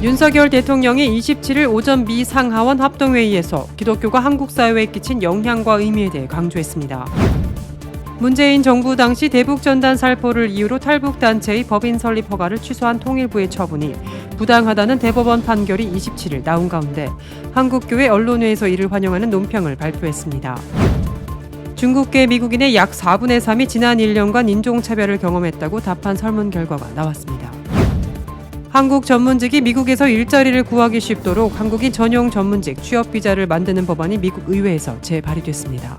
윤석열 대통령이 27일 오전 미 상하원 합동회의에서 기독교가 한국 사회에 끼친 영향과 의미에 대해 강조했습니다. 문재인 정부 당시 대북전단 살포를 이유로 탈북단체의 법인 설립 허가를 취소한 통일부의 처분이 부당하다는 대법원 판결이 27일 나온 가운데 한국교회 언론회에서 이를 환영하는 논평을 발표했습니다. 중국계 미국인의 약 4분의 3이 지난 1년간 인종차별을 경험했다고 답한 설문 결과가 나왔습니다. 한국 전문직이 미국에서 일자리를 구하기 쉽도록 한국인 전용 전문직 취업 비자를 만드는 법안이 미국 의회에서 재발의됐습니다.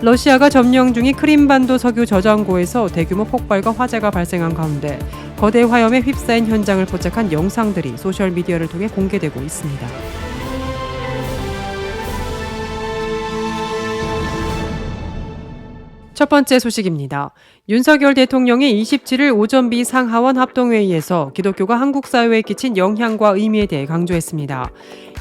러시아가 점령 중인 크림반도 석유 저장고에서 대규모 폭발과 화재가 발생한 가운데 거대 화염에 휩싸인 현장을 포착한 영상들이 소셜미디어를 통해 공개되고 있습니다. 첫 번째 소식입니다. 윤석열 대통령이 27일 오전 미 상하원 합동회의에서 기독교가 한국 사회에 끼친 영향과 의미에 대해 강조했습니다.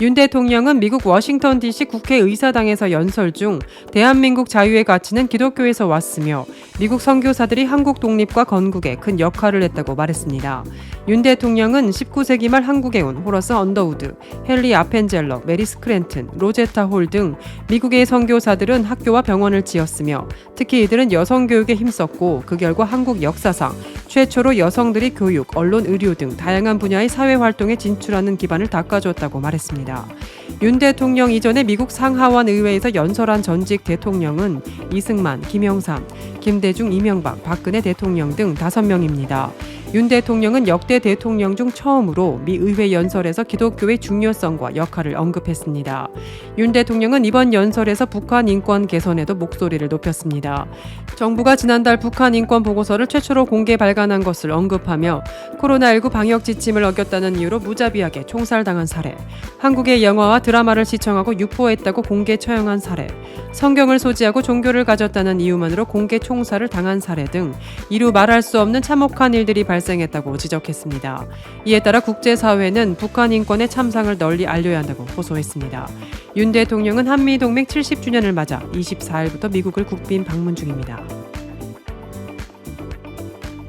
윤 대통령은 미국 워싱턴 DC 국회의사당에서 연설 중 대한민국 자유의 가치는 기독교에서 왔으며 미국 선교사들이 한국 독립과 건국에 큰 역할을 했다고 말했습니다. 윤 대통령은 19세기 말 한국에 온 호러스 언더우드, 헨리 아펜젤러, 메리 스크랜튼, 로제타 홀 등 미국의 선교사들은 학교와 병원을 지었으며 특히 이들은 여성 교육에 힘썼고 그 결과 한국 역사상 최초로 여성들이 교육, 언론, 의료 등 다양한 분야의 사회활동에 진출하는 기반을 닦아줬다고 말했습니다. 윤 대통령 이전에 미국 상하원 의회에서 연설한 전직 대통령은 이승만, 김영삼, 김대중, 이명박, 박근혜 대통령 등 5명입니다. 윤 대통령은 역대 대통령 중 처음으로 미 의회 연설에서 기독교의 중요성과 역할을 언급했습니다. 윤 대통령은 이번 연설에서 북한 인권 개선에도 목소리를 높였습니다. 정부가 지난달 북한 인권 보고서를 최초로 공개 발간한 것을 언급하며 코로나19 방역 지침을 어겼다는 이유로 무자비하게 총살당한 사례, 한국의 영화와 드라마를 시청하고 유포했다고 공개 처형한 사례, 성경을 소지하고 종교를 가졌다는 이유만으로 공개 총살을 당한 사례 등 이루 말할 수 없는 참혹한 일들이 발생했다고 지적했습니다. 이에 따라 국제사회는 북한 인권의 참상을 널리 알려야 한다고 호소했습니다. 윤 대통령은 한미동맹 70주년을 맞아 24일부터 미국을 국빈 방문 중입니다.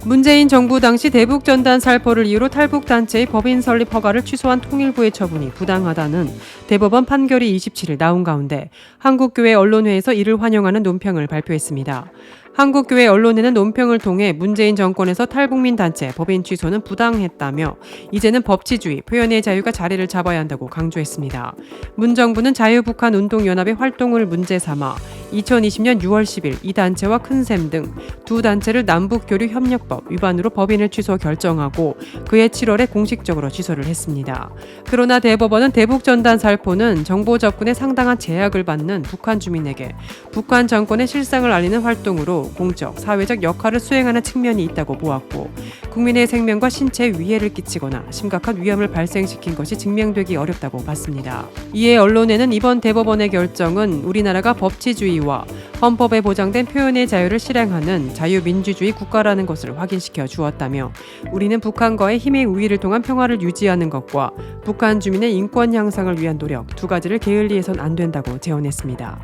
문재인 정부 당시 대북전단 살포를 이유로 탈북단체의 법인 설립 허가를 취소한 통일부의 처분이 부당하다는 대법원 판결이 27일 나온 가운데 한국교회 언론회에서 이를 환영하는 논평을 발표했습니다. 한국교회 언론회는 논평을 통해 문재인 정권에서 탈북민 단체 법인 취소는 부당했다며 이제는 법치주의, 표현의 자유가 자리를 잡아야 한다고 강조했습니다. 문 정부는 자유북한운동연합의 활동을 문제 삼아 2020년 6월 10일 이 단체와 큰샘 등 두 단체를 남북교류협력법 위반으로 법인을 취소 결정하고 그해 7월에 공식적으로 취소를 했습니다. 그러나 대법원은 대북전단 살포는 정보 접근에 상당한 제약을 받는 북한 주민에게 북한 정권의 실상을 알리는 활동으로 공적, 사회적 역할을 수행하는 측면이 있다고 보았고 국민의 생명과 신체에 위해를 끼치거나 심각한 위험을 발생시킨 것이 증명되기 어렵다고 봤습니다. 이에 언론에는 이번 대법원의 결정은 우리나라가 법치주의와 헌법에 보장된 표현의 자유를 실행하는 자유민주주의 국가라는 것을 확인시켜 주었다며 우리는 북한과의 힘의 우위를 통한 평화를 유지하는 것과 북한 주민의 인권 향상을 위한 노력 두 가지를 게을리해선 안 된다고 제언했습니다.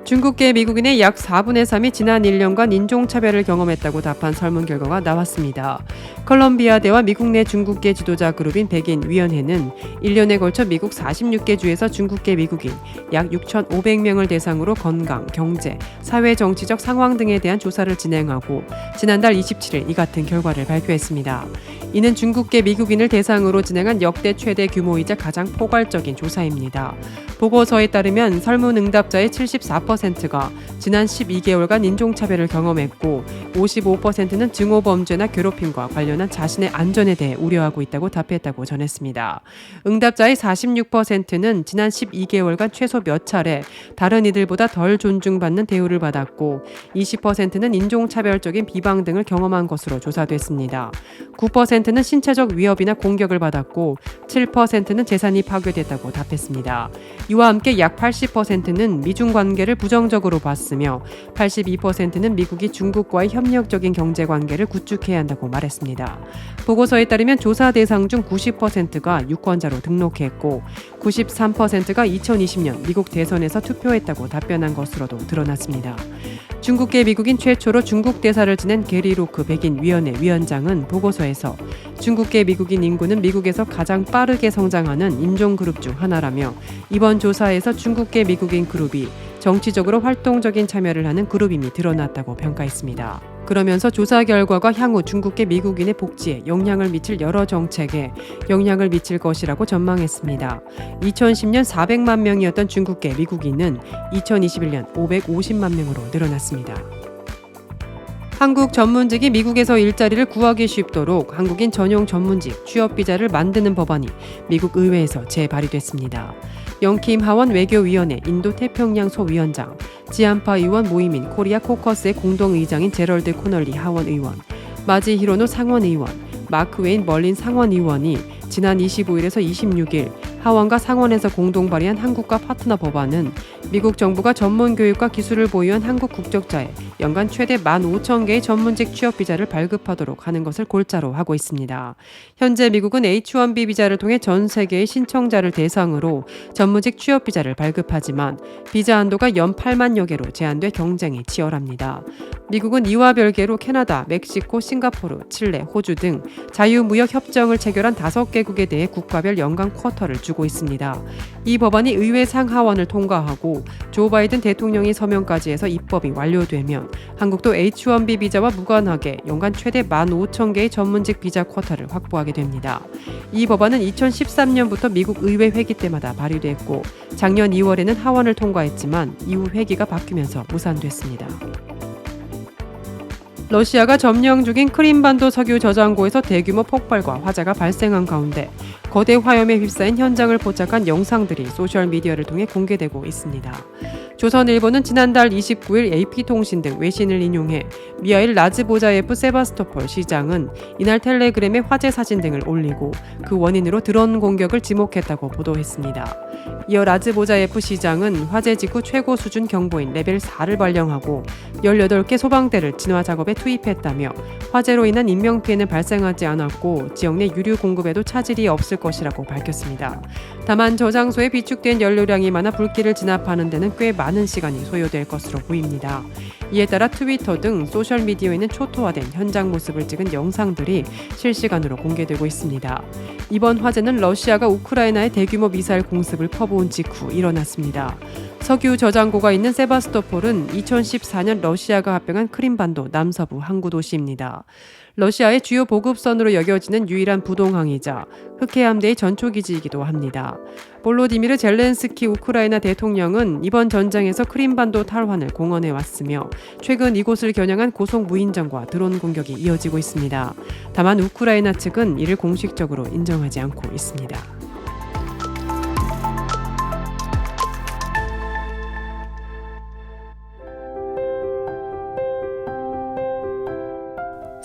중국계 미국인의 약 4분의 3이 지난 1년간 인종차별을 경험했다고 답한 설문 결과가 나왔습니다. 컬럼비아대와 미국 내 중국계 지도자 그룹인 백인위원회는 1년에 걸쳐 미국 46개 주에서 중국계 미국인 약 6,500명을 대상으로 건강, 경제, 사회 정치적 상황 등에 대한 조사를 진행하고 지난달 27일 이 같은 결과를 발표했습니다. 이는 중국계 미국인을 대상으로 진행한 역대 최대 규모이자 가장 포괄적인 조사입니다. 보고서에 따르면 설문 응답자의 74%가 지난 12개월간 인종차별을 경험했고 55%는 증오범죄나 괴롭힘과 관련한 자신의 안전에 대해 우려하고 있다고 답했다고 전했습니다. 응답자의 46%는 지난 12개월간 최소 몇 차례 다른 이들보다 덜 존중받는 대우를 받았고 20%는 인종차별적인 비방 등을 경험한 것으로 조사됐습니다. 9%는 신체적 위협이나 공격을 받았고 7%는 재산이 파괴됐다고 답했습니다. 이와 함께 약 80%는 미중 관계를 부정적으로 봤으며 82%는 미국이 중국과의 협력적인 경제 관계를 구축해야 한다고 말했습니다. 보고서에 따르면 조사 대상 중 90%가 유권자로 등록했고 93%가 2020년 미국 대선에서 투표했다고 답변한 것으로도 드러났습니다. 중국계 미국인 최초로 중국 대사를 지낸 게리 로크 백인 위원회 위원장은 보고서에서 중국계 미국인 인구는 미국에서 가장 빠르게 성장하는 인종 그룹 중 하나라며 이번 조사에서 중국계 미국인 그룹이 정치적으로 활동적인 참여를 하는 그룹임이 드러났다고 평가했습니다. 그러면서 조사 결과가 향후 중국계 미국인의 복지에 영향을 미칠 여러 정책에 영향을 미칠 것이라고 전망했습니다. 2010년 400만 명이었던 중국계 미국인은 2021년 550만 명으로 늘어났습니다. 한국 전문직이 미국에서 일자리를 구하기 쉽도록 한국인 전용 전문직 취업비자를 만드는 법안이 미국 의회에서 재발의됐습니다. 영킴 하원 외교위원회 인도태평양 소위원장, 지안파 의원 모임인 코리아 코커스의 공동의장인 제럴드 코널리 하원 의원, 마지 히로노 상원 의원, 마크 웨인 멀린 상원 의원이 지난 25일에서 26일 하원과 상원에서 공동 발의한 한국과 파트너 법안은 미국 정부가 전문 교육과 기술을 보유한 한국 국적자에 연간 최대 15,000개의 전문직 취업 비자를 발급하도록 하는 것을 골자로 하고 있습니다. 현재 미국은 H-1B 비자를 통해 전 세계의 신청자를 대상으로 전문직 취업 비자를 발급하지만 비자 한도가 연 8만여 개로 제한돼 경쟁이 치열합니다. 미국은 이와 별개로 캐나다, 멕시코, 싱가포르, 칠레, 호주 등 자유무역 협정을 체결한 5개국에 대해 국가별 연간 쿼터를 주고 있습니다. 이 법안이 의회 상하원을 통과하고 조 바이든 대통령이 서명까지 해서 입법이 완료되면 한국도 H-1B 비자와 무관하게 연간 최대 15,000개의 전문직 비자 쿼터를 확보하게 됩니다. 이 법안은 2013년부터 미국 의회 회기 때마다 발의됐고 작년 2월에는 하원을 통과했지만 이후 회기가 바뀌면서 무산됐습니다. 러시아가 점령 중인 크림반도 석유 저장고에서 대규모 폭발과 화재가 발생한 가운데 거대 화염에 휩싸인 현장을 포착한 영상들이 소셜미디어를 통해 공개되고 있습니다. 조선일보는 지난달 29일 AP통신 등 외신을 인용해 미하일 라즈보자예프 세바스토폴 시장은 이날 텔레그램에 화재 사진 등을 올리고 그 원인으로 드론 공격을 지목했다고 보도했습니다. 이어 라즈보자예프 시장은 화재 직후 최고 수준 경보인 레벨 4를 발령하고 18개 소방대를 진화 작업에 투입했다며 화재로 인한 인명피해는 발생하지 않았고 지역 내 유류 공급에도 차질이 없을 것이라고 밝혔습니다. 다만 저장소에 비축된 연료량이 많아 불길을 진압하는 데는 꽤 많은 시간이 소요될 것으로 보입니다. 이에 따라 트위터 등 소셜미디어에는 초토화된 현장 모습을 찍은 영상들이 실시간으로 공개되고 있습니다. 이번 화재는 러시아가 우크라이나에 대규모 미사일 공습을 퍼부은 직후 일어났습니다. 석유 저장고가 있는 세바스토폴은 2014년 러시아가 합병한 크림반도 남서부 항구 도시입니다. 러시아의 주요 보급선으로 여겨지는 유일한 부동항이자 흑해함대의 전초기지이기도 합니다. 볼로디미르 젤렌스키 우크라이나 대통령은 이번 전쟁에서 크림반도 탈환을 공언해 왔으며 최근 이곳을 겨냥한 고속 무인정과 드론 공격이 이어지고 있습니다. 다만 우크라이나 측은 이를 공식적으로 인정하지 않고 있습니다.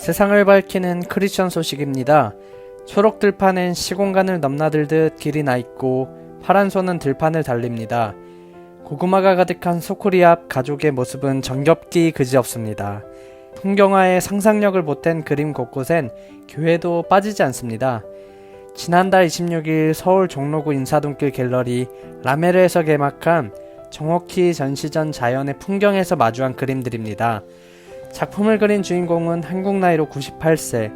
세상을 밝히는 크리스천 소식입니다. 초록 들판엔 시공간을 넘나들듯 길이 나 있고 파란 소는 들판을 달립니다. 고구마가 가득한 소쿠리 앞 가족의 모습은 정겹기 그지없습니다. 풍경화에 상상력을 보탠 그림 곳곳엔 교회도 빠지지 않습니다. 지난달 26일 서울 종로구 인사동길 갤러리 라메르에서 개막한 정옥희 전시전 자연의 풍경에서 마주한 그림들입니다. 작품을 그린 주인공은 한국 나이로 98세,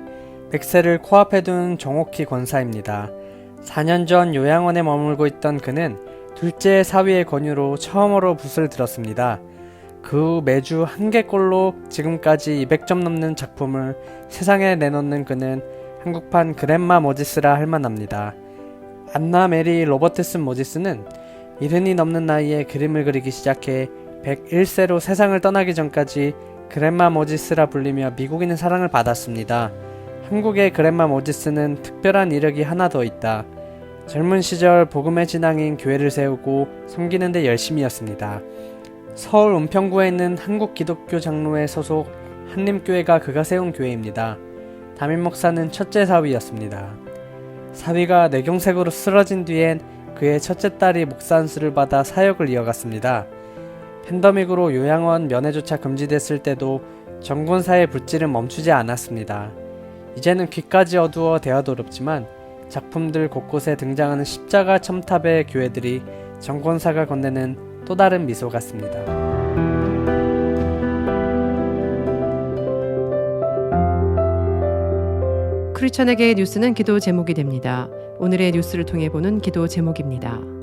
100세를 코앞에 둔 정옥희 권사입니다. 4년 전 요양원에 머물고 있던 그는 둘째 사위의 권유로 처음으로 붓을 들었습니다. 그 후 매주 한 개꼴로 지금까지 200점 넘는 작품을 세상에 내놓는 그는 한국판 그랜마 모지스라 할 만합니다. 안나 메리 로버트슨 모지스는 70이 넘는 나이에 그림을 그리기 시작해 101세로 세상을 떠나기 전까지 그랜마 모지스라 불리며 미국인의 사랑을 받았습니다. 한국의 그랜마 모지스는 특별한 이력이 하나 더 있다. 젊은 시절 복음의 진앙인 교회를 세우고 섬기는 데 열심이었습니다. 서울 은평구에 있는 한국 기독교 장로회 소속 한림교회가 그가 세운 교회입니다. 담임 목사는 첫째 사위였습니다. 사위가 뇌경색으로 쓰러진 뒤엔 그의 첫째 딸이 목사 안수를 받아 사역을 이어갔습니다. 팬데믹으로 요양원 면회조차 금지됐을 때도 정권사의 붓질은 멈추지 않았습니다. 이제는 귀까지 어두워 대화도롭지만 작품들 곳곳에 등장하는 십자가 첨탑의 교회들이 정권사가 건네는 또 다른 미소 같습니다. 크리스천에게의 뉴스는 기도 제목이 됩니다. 오늘의 뉴스를 통해 보는 기도 제목입니다.